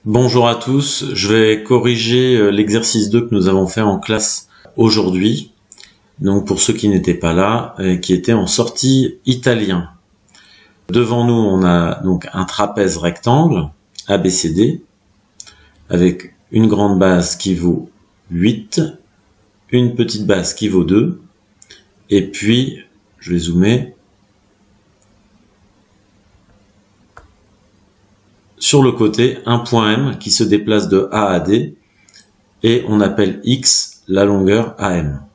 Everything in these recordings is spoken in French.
Bonjour à tous, je vais corriger l'exercice 2 que nous avons fait en classe aujourd'hui. Donc pour ceux qui n'étaient pas là, qui étaient en sortie italien. Devant nous, on a donc un trapèze rectangle ABCD avec une grande base qui vaut 8, une petite base qui vaut 2, et puis, je vais zoomer, sur le côté, un point M qui se déplace de A à D, et on appelle X la longueur AM.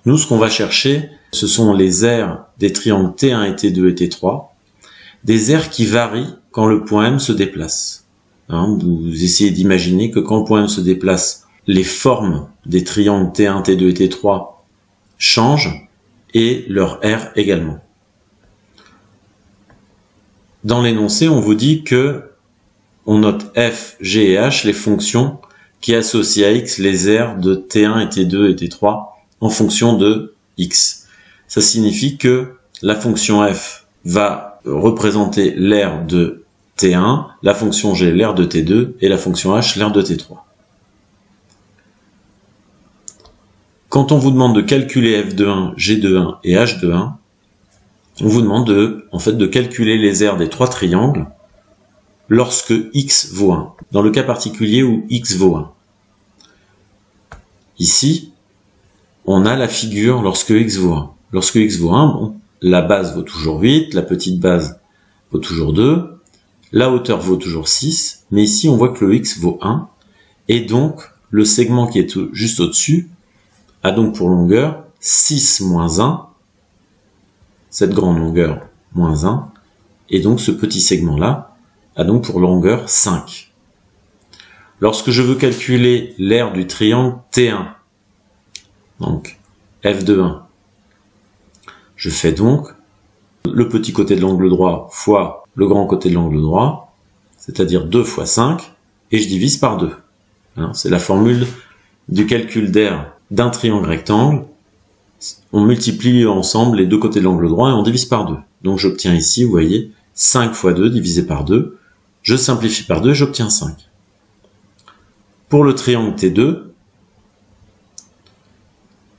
Nous, ce qu'on va chercher, ce sont les aires des triangles T1 et T2 et T3, des aires qui varient quand le point M se déplace. Vous essayez d'imaginer que quand le point M se déplace, les formes des triangles T1, T2 et T3 changent, et leur aire également. Dans l'énoncé, on vous dit que on note f, g et h les fonctions qui associent à x les aires de T1 et T2 et T3 en fonction de x. Ça signifie que la fonction f va représenter l'aire de T1, la fonction g l'aire de T2 et la fonction h l'aire de T3. Quand on vous demande de calculer f de 1, g de 1 et h de 1, on vous demande de calculer les aires des trois triangles lorsque x vaut 1, dans le cas particulier où x vaut 1. Ici, on a la figure lorsque x vaut 1. Lorsque x vaut 1, bon, la base vaut toujours 8, la petite base vaut toujours 2, la hauteur vaut toujours 6, mais ici on voit que le x vaut 1, et donc le segment qui est juste au-dessus a donc pour longueur 6 moins 1, cette grande longueur moins 1, et donc ce petit segment-là a donc pour longueur 5. Lorsque je veux calculer l'aire du triangle T1, donc f de 1, je fais donc le petit côté de l'angle droit fois le grand côté de l'angle droit, c'est-à-dire 2 fois 5, et je divise par 2. C'est la formule du calcul d'aire d'un triangle rectangle. On multiplie ensemble les deux côtés de l'angle droit et on divise par 2. Donc j'obtiens ici, vous voyez, 5 fois 2 divisé par 2. Je simplifie par 2 et j'obtiens 5. Pour le triangle T2,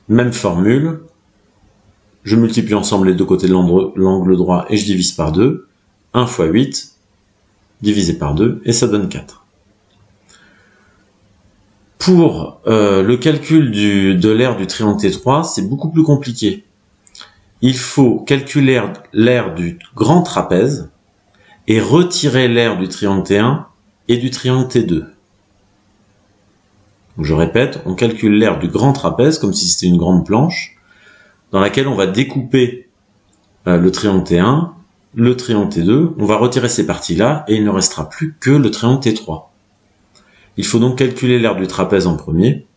même formule. Je multiplie ensemble les deux côtés de l'angle droit et je divise par 2. 1 fois 8 divisé par 2 et ça donne 4. Pour le calcul de l'aire du triangle T3, c'est beaucoup plus compliqué. Il faut calculer l'aire du grand trapèze et retirer l'aire du triangle T1 et du triangle T2. Donc je répète, on calcule l'aire du grand trapèze comme si c'était une grande planche dans laquelle on va découper le triangle T1, le triangle T2, on va retirer ces parties-là et il ne restera plus que le triangle T3. Il faut donc calculer l'aire du trapèze en premier.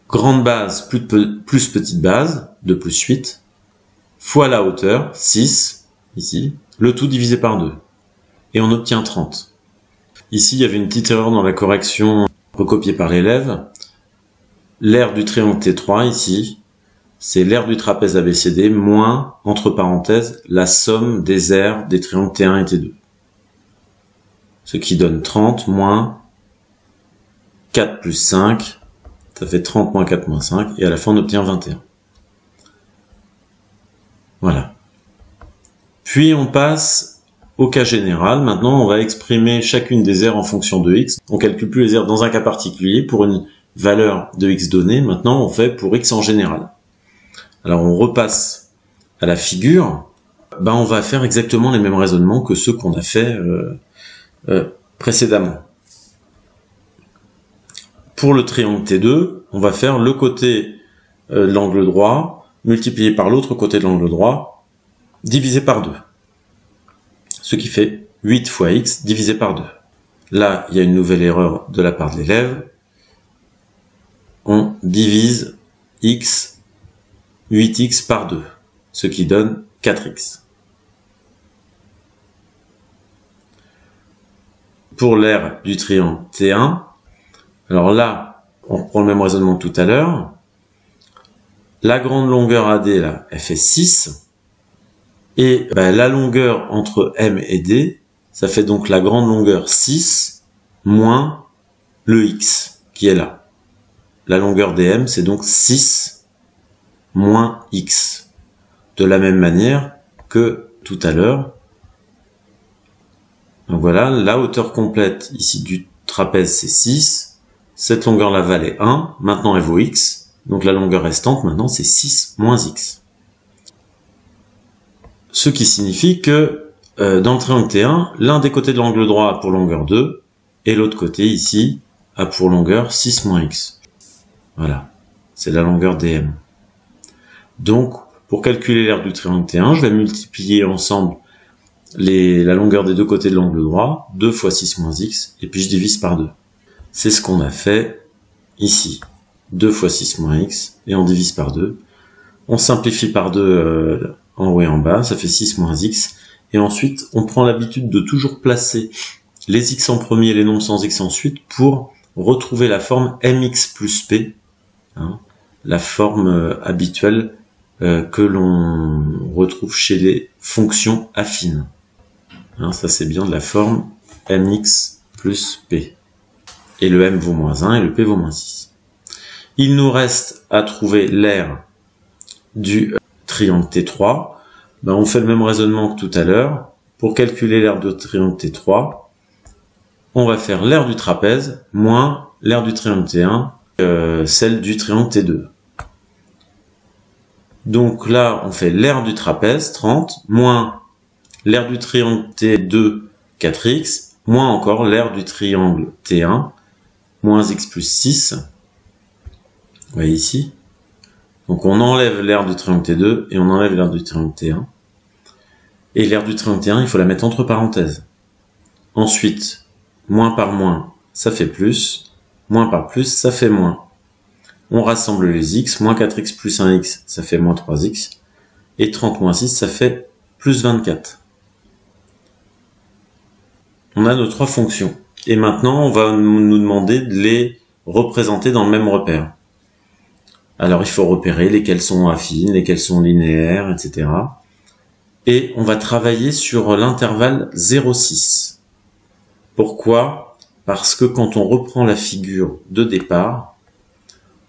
Grande base plus petite base, de plus 8, fois la hauteur, 6, ici, le tout divisé par 2. Et on obtient 30. Ici, il y avait une petite erreur dans la correction recopiée par l'élève. L'aire du triangle T3, ici, c'est l'aire du trapèze ABCD moins, entre parenthèses, la somme des aires des triangles T1 et T2. Ce qui donne 30 moins 4 plus 5, ça fait 30 moins 4 moins 5, et à la fin on obtient 21. Voilà. Puis on passe au cas général. Maintenant on va exprimer chacune des aires en fonction de x. On ne calcule plus les aires dans un cas particulier pour une valeur de x donnée. Maintenant on fait pour x en général. Alors on repasse à la figure. On va faire exactement les mêmes raisonnements que ceux qu'on a fait précédemment. Pour le triangle T2, on va faire le côté de l'angle droit multiplié par l'autre côté de l'angle droit divisé par 2. Ce qui fait 8 fois x divisé par 2. Là, il y a une nouvelle erreur de la part de l'élève. On divise x, 8x par 2, ce qui donne 4x. Pour l'aire du triangle T1, alors là, on reprend le même raisonnement que tout à l'heure. La grande longueur AD, là, elle fait 6. Et la longueur entre M et D, Ça fait donc la grande longueur 6 moins le x qui est là. La longueur dm, c'est donc 6 moins x. De la même manière que tout à l'heure. Donc voilà, la hauteur complète ici du trapèze, c'est 6. Cette longueur-là valait 1. Maintenant, elle vaut x. Donc la longueur restante, maintenant, c'est 6 moins x. Ce qui signifie que dans le triangle T1, l'un des côtés de l'angle droit a pour longueur 2, et l'autre côté, ici, a pour longueur 6 moins x. Voilà, c'est la longueur dm. Donc, pour calculer l'aire du triangle T1, je vais multiplier ensemble la longueur des deux côtés de l'angle droit, 2 fois 6 moins x, et puis je divise par 2. C'est ce qu'on a fait ici. 2 fois 6 moins x, et on divise par 2. On simplifie par 2 en haut et en bas, ça fait 6 moins x. Et ensuite, on prend l'habitude de toujours placer les x en premier et les nombres sans x ensuite pour retrouver la forme mx plus p, hein, la forme habituelle que l'on retrouve chez les fonctions affines. Hein, ça c'est bien de la forme mx plus p. Et le m vaut moins 1 et le p vaut moins 6. Il nous reste à trouver l'aire du triangle T3. Ben, on fait le même raisonnement que tout à l'heure. Pour calculer l'aire du triangle T3, on va faire l'aire du trapèze moins l'aire du triangle T1, celle du triangle T2. Donc là, on fait l'aire du trapèze, 30, moins l'aire du triangle T2, 4x, moins encore l'aire du triangle T1, moins x plus 6. Vous voyez ici. Donc on enlève l'aire du triangle T2 et on enlève l'aire du triangle T1. Et l'aire du triangle T1, il faut la mettre entre parenthèses. Ensuite, moins par moins, ça fait plus. Moins par plus, ça fait moins. On rassemble les x. Moins 4x plus 1x, ça fait moins 3x. Et 30 moins 6, ça fait plus 24. On a nos trois fonctions. Et maintenant, on va nous demander de les représenter dans le même repère. Alors, il faut repérer lesquelles sont affines, lesquelles sont linéaires, etc. Et on va travailler sur l'intervalle 0,6. Pourquoi? Parce que quand on reprend la figure de départ,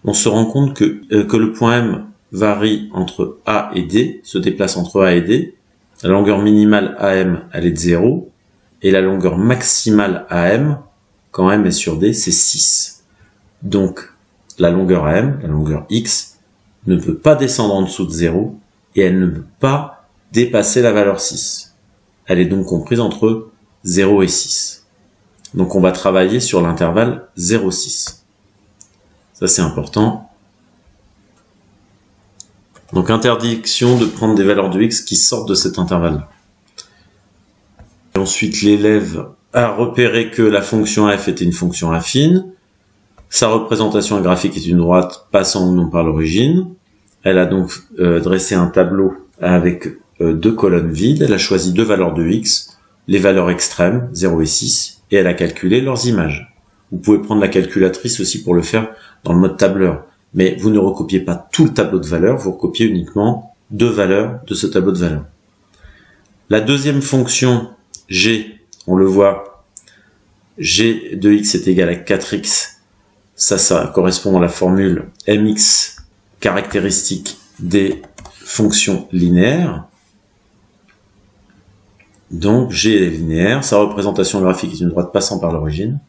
on se rend compte que le point M varie entre A et D, se déplace entre A et D. La longueur minimale AM, elle est de 0. Et la longueur maximale AM, quand M est sur D, c'est 6. Donc, la longueur AM, la longueur X, ne peut pas descendre en dessous de 0 et elle ne peut pas dépasser la valeur 6. Elle est donc comprise entre 0 et 6. Donc on va travailler sur l'intervalle 0,6. Ça c'est important. Donc interdiction de prendre des valeurs de X qui sortent de cet intervalle. Et ensuite l'élève a repéré que la fonction f était une fonction affine. Sa représentation graphique est une droite passant ou non par l'origine. Elle a donc dressé un tableau avec deux colonnes vides. Elle a choisi deux valeurs de x, les valeurs extrêmes, 0 et 6, et elle a calculé leurs images. Vous pouvez prendre la calculatrice aussi pour le faire dans le mode tableur. Mais vous ne recopiez pas tout le tableau de valeurs, vous recopiez uniquement deux valeurs de ce tableau de valeurs. La deuxième fonction, g, on le voit, g de x est égal à 4x. Ça correspond à la formule mx caractéristique des fonctions linéaires. Donc g est linéaire, sa représentation graphique est une droite passant par l'origine.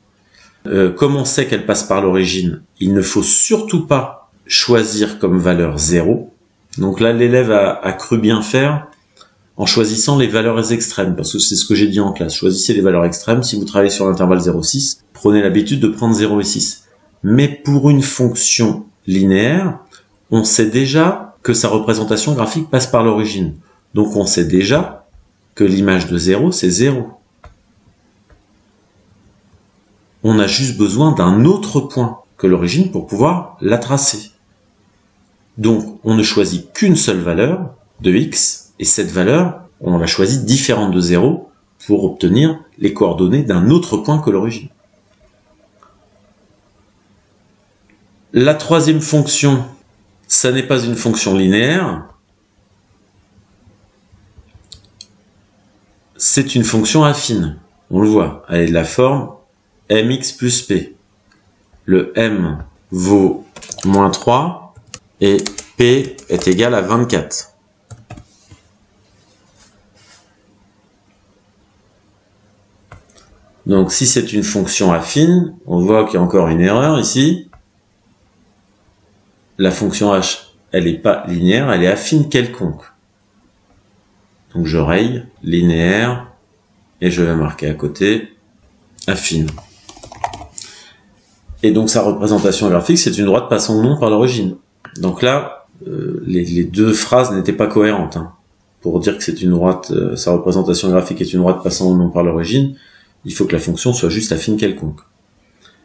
Comme on sait qu'elle passe par l'origine, il ne faut surtout pas choisir comme valeur 0. Donc là, l'élève a cru bien faire en choisissant les valeurs extrêmes, parce que c'est ce que j'ai dit en classe. Choisissez les valeurs extrêmes. Si vous travaillez sur l'intervalle 0,6, prenez l'habitude de prendre 0 et 6. Mais pour une fonction linéaire, on sait déjà que sa représentation graphique passe par l'origine. Donc on sait déjà que l'image de 0, c'est 0. On a juste besoin d'un autre point que l'origine pour pouvoir la tracer. Donc on ne choisit qu'une seule valeur de x, et cette valeur, on la choisit différente de 0 pour obtenir les coordonnées d'un autre point que l'origine. La troisième fonction, ça n'est pas une fonction linéaire, c'est une fonction affine. on le voit, elle est de la forme mx plus p. Le m vaut moins 3 et p est égal à 24. Donc si c'est une fonction affine, on voit qu'il y a encore une erreur ici. La fonction h, elle n'est pas linéaire, elle est affine quelconque. Donc je raye linéaire et je vais marquer à côté affine. Et donc sa représentation graphique, c'est une droite passant au nom par l'origine. Donc là, les deux phrases n'étaient pas cohérentes. Hein. Pour dire que c'est une droite, sa représentation graphique est une droite passant au nom par l'origine, il faut que la fonction soit juste affine quelconque.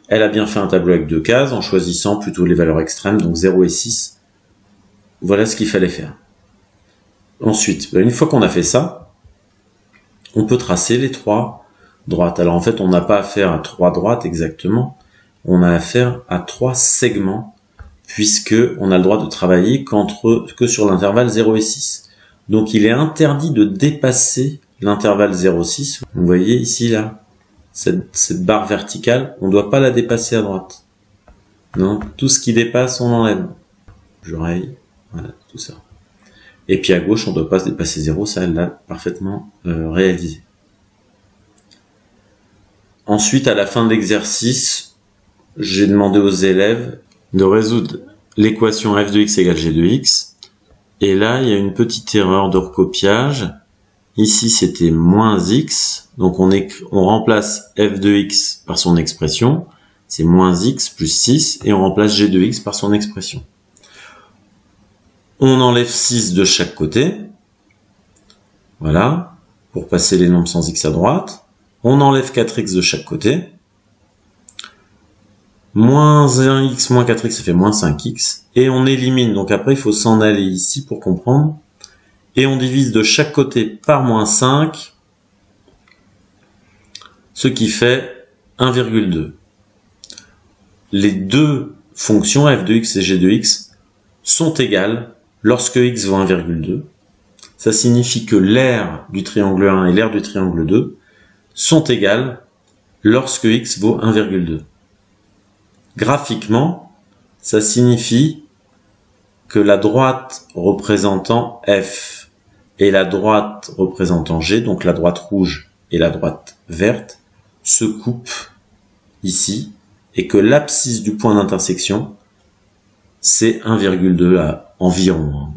Elle a bien fait un tableau avec 2 cases en choisissant plutôt les valeurs extrêmes, donc 0 et 6. Voilà ce qu'il fallait faire. Ensuite, une fois qu'on a fait ça, on peut tracer les 3 droites. Alors en fait, on n'a pas affaire à 3 droites exactement, on a affaire à 3 segments, puisque on a le droit de travailler que sur l'intervalle 0 et 6. Donc il est interdit de dépasser l'intervalle 0,6. Vous voyez ici, là, cette barre verticale, on ne doit pas la dépasser à droite. Non, tout ce qui dépasse, on enlève. Je raye, voilà, tout ça. Et puis à gauche, on ne doit pas se dépasser 0, ça, elle l'a parfaitement réalisé. Ensuite, à la fin de l'exercice, j'ai demandé aux élèves de résoudre l'équation f de x égale g de x. Et là, il y a une petite erreur de recopiage. Ici, c'était moins x. Donc, on remplace f de x par son expression. C'est moins x plus 6. Et on remplace g de x par son expression. On enlève 6 de chaque côté. Voilà. Pour passer les nombres sans x à droite. On enlève 4x de chaque côté. Moins 1x moins 4x, ça fait moins 5x. Et on élimine. Donc après, il faut s'en aller ici pour comprendre. Et on divise de chaque côté par moins 5, ce qui fait 1,2. Les deux fonctions f de x et g de x sont égales lorsque x vaut 1,2. Ça signifie que l'aire du triangle 1 et l'aire du triangle 2 sont égales lorsque x vaut 1,2. Graphiquement, ça signifie que la droite représentant f et la droite représentant g, donc la droite rouge et la droite verte, se coupent ici, et que l'abscisse du point d'intersection, c'est 1,2 à environ.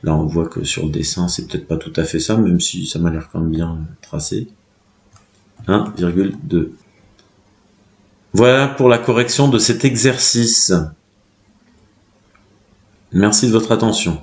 Là, on voit que sur le dessin, c'est peut-être pas tout à fait ça, même si ça m'a l'air quand même bien tracé. 1,2. Voilà pour la correction de cet exercice. Merci de votre attention.